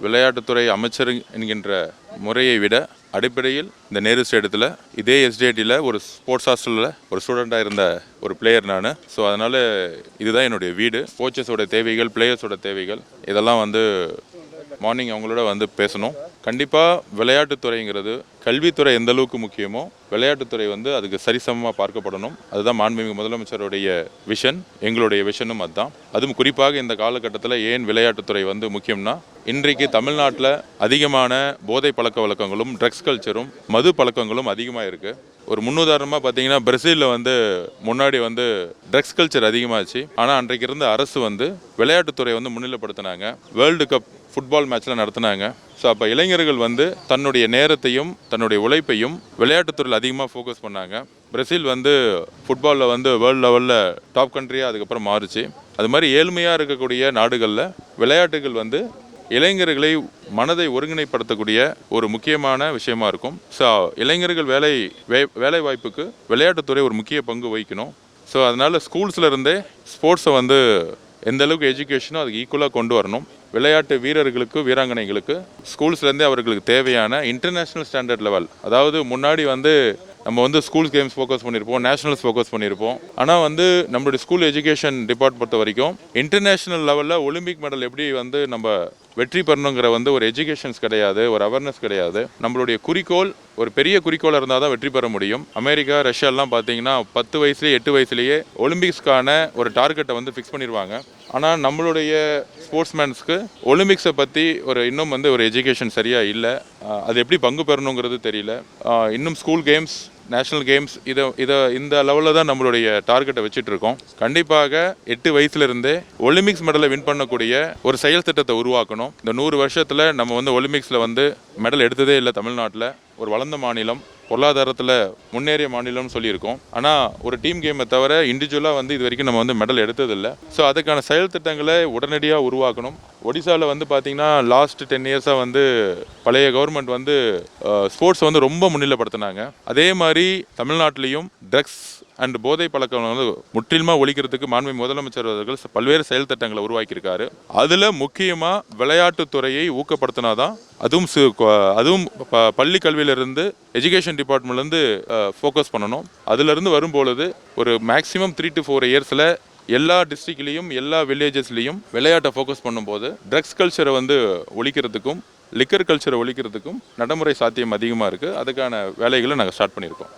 விளையாட்டுத்துறை அமைச்சர் என்கின்ற முறையை விட அடிப்படையில் இந்த நேரு ஸ்டேடியத்தில் இதே எஸ்டிஐடியில் ஒரு ஸ்போர்ட்ஸ் ஹாஸ்டலில் ஒரு ஸ்டூடெண்ட்டாக இருந்த ஒரு பிளேயர் நான். ஸோ அதனால் இதுதான் என்னுடைய வீடு. கோச்சஸோட தேவைகள், பிளேயர்ஸோட தேவைகள் இதெல்லாம் மார்னிங் அவங்களோட பேசணும். கண்டிப்பாக விளையாட்டுத்துறைங்கிறது கல்வித்துறை எந்த அளவுக்கு முக்கியமோ விளையாட்டுத்துறை அதுக்கு சரிசமமாக பார்க்கப்படணும். அதுதான் மாண்புமிகு முதலமைச்சருடைய விஷன், எங்களுடைய விஷனும் அதுதான். அதுவும் குறிப்பாக இந்த காலகட்டத்தில் ஏன் விளையாட்டுத்துறை முக்கியம்னா, இன்றைக்கு தமிழ்நாட்டில் அதிகமான போதை பழக்க வழக்கங்களும் ட்ரக்ஸ் கல்ச்சரும் மது பழக்கங்களும் அதிகமாக இருக்குது. ஒரு முன்னுதாரணமாக பார்த்தீங்கன்னா, பிரேசிலில் முன்னாடி ட்ரக்ஸ் கல்ச்சர் அதிகமாச்சு. ஆனால் அன்றைக்கு இருந்த அரசு விளையாட்டுத்துறை முன்னிலைப்படுத்தினாங்க. வேர்ல்டு கப் ஃபுட்பால் மேட்ச்லாம் நடத்தினாங்க. ஸோ அப்போ இளைஞர்கள் தன்னுடைய நேரத்தையும் தன்னுடைய உழைப்பையும் விளையாட்டுத்துறையில் அதிகமாக ஃபோக்கஸ் பண்ணாங்க. பிரேசில் ஃபுட்பாலில் வேர்ல்டு லெவலில் டாப் கண்ட்ரியாக அதுக்கப்புறம் மாறுச்சு. அது மாதிரி ஏழ்மையாக இருக்கக்கூடிய நாடுகளில் விளையாட்டுகள் இளைஞர்களை மனதை ஒருங்கிணைப்படுத்தக்கூடிய ஒரு முக்கியமான விஷயமா இருக்கும். ஸோ இளைஞர்கள் வேலை வாய்ப்புக்கு விளையாட்டுத்துறை ஒரு முக்கிய பங்கு வகிக்கணும். ஸோ அதனால் ஸ்கூல்ஸில் இருந்தே ஸ்போர்ட்ஸை எந்த அளவுக்கு எஜுகேஷனோ அதுக்கு ஈக்குவலாக கொண்டு வரணும். விளையாட்டு வீரர்களுக்கு, வீராங்கனைகளுக்கு ஸ்கூல்ஸ்லேருந்தே அவர்களுக்கு தேவையான இன்டர்நேஷ்னல் ஸ்டாண்டர்ட் லெவல், அதாவது முன்னாடி நம்ம ஸ்கூல் கேம்ஸ் ஃபோக்கஸ் பண்ணியிருப்போம், நேஷனல்ஸ் ஃபோக்கஸ் பண்ணியிருப்போம். ஆனால் நம்மளுடைய ஸ்கூல் எஜுகேஷன் டிபார்ட்மெண்ட் பொறுத்த வரைக்கும் இன்டர்நேஷ்னல் லெவலில் ஒலிம்பிக் மெடல் எப்படி நம்ம வெற்றி பெறணுங்கிற ஒரு எஜுகேஷன்ஸ் கிடையாது, ஒரு அவேர்னஸ் கிடையாது. நம்மளுடைய குறிக்கோள் ஒரு பெரிய குறிக்கோளாக இருந்தால் தான் வெற்றி பெற முடியும். அமெரிக்கா, ரஷ்யாலாம் பார்த்தீங்கன்னா 10 வயசுலேயே 8 வயசுலேயே ஒலிம்பிக்ஸ்க்கான ஒரு டார்கெட்டை ஃபிக்ஸ் பண்ணிடுவாங்க. ஆனால் நம்மளுடைய ஸ்போர்ட்ஸ்மேன்ஸ்க்கு ஒலிம்பிக்ஸை பற்றி இன்னும் ஒரு எஜுகேஷன் சரியாக இல்லை. அது எப்படி பங்கு பெறணுங்கிறது தெரியல. இன்னும் ஸ்கூல் கேம்ஸ், நேஷனல் கேம்ஸ் இந்த லெவலில் தான் நம்மளுடைய டார்கெட்டை வச்சுட்டு இருக்கோம். கண்டிப்பாக 8 வயசுலேருந்தே ஒலிம்பிக்ஸ் மெடலை வின் பண்ணக்கூடிய ஒரு செயல் திட்டத்தை உருவாக்கணும். இந்த 100 வருஷத்தில் நம்ம ஒலிம்பிக்ஸில் மெடல் எடுத்ததே இல்லை. தமிழ்நாட்டில் ஒரு வளர்ந்த மாநிலம், பொருளாதாரத்தில் முன்னேறிய மாநிலம்னு சொல்லியிருக்கோம். ஆனால் ஒரு டீம் கேமை தவிர இண்டிவிஜுவலாக இது வரைக்கும் நம்ம மெடல் எடுத்ததில்லை. ஸோ அதுக்கான செயல் திட்டங்களை உடனடியாக உருவாக்கணும். ஒடிசாவில் பார்த்தீங்கன்னா லாஸ்ட் 10 இயர்ஸாக பழைய கவர்மெண்ட் ஸ்போர்ட்ஸ் ரொம்ப முன்னிலைப்படுத்தினாங்க. அதே மாதிரி தமிழ்நாட்டிலையும் ட்ரக்ஸ் அண்ட் போதை பழக்கம் முற்றிலுமாக ஒழிக்கிறதுக்கு மாண்புமிகு முதலமைச்சர் அவர்கள் பல்வேறு செயல் திட்டங்களை உருவாக்கியிருக்காரு. அதில் முக்கியமாக விளையாட்டுத்துறையை ஊக்கப்படுத்தினாதான், அதுவும் பள்ளி கல்வியிலிருந்து எஜுகேஷன் டிபார்ட்மெண்ட்லேருந்து ஃபோக்கஸ் பண்ணணும். அதிலிருந்து வரும்பொழுது ஒரு மேக்ஸிமம் 3 to 4 இயர்ஸில் எல்லா டிஸ்ட்ரிக்ட்லேயும் எல்லா வில்லேஜஸ்லேயும் விளையாட்டை ஃபோக்கஸ் பண்ணும்போது ட்ரக்ஸ் கல்ச்சரை ஒழிக்கிறதுக்கும் லிக்கர் கல்ச்சரை ஒழிக்கிறதுக்கும் நடைமுறை சாத்தியம் அதிகமாக இருக்குது. அதுக்கான வேலைகளை நாங்கள் ஸ்டார்ட் பண்ணியிருக்கோம்.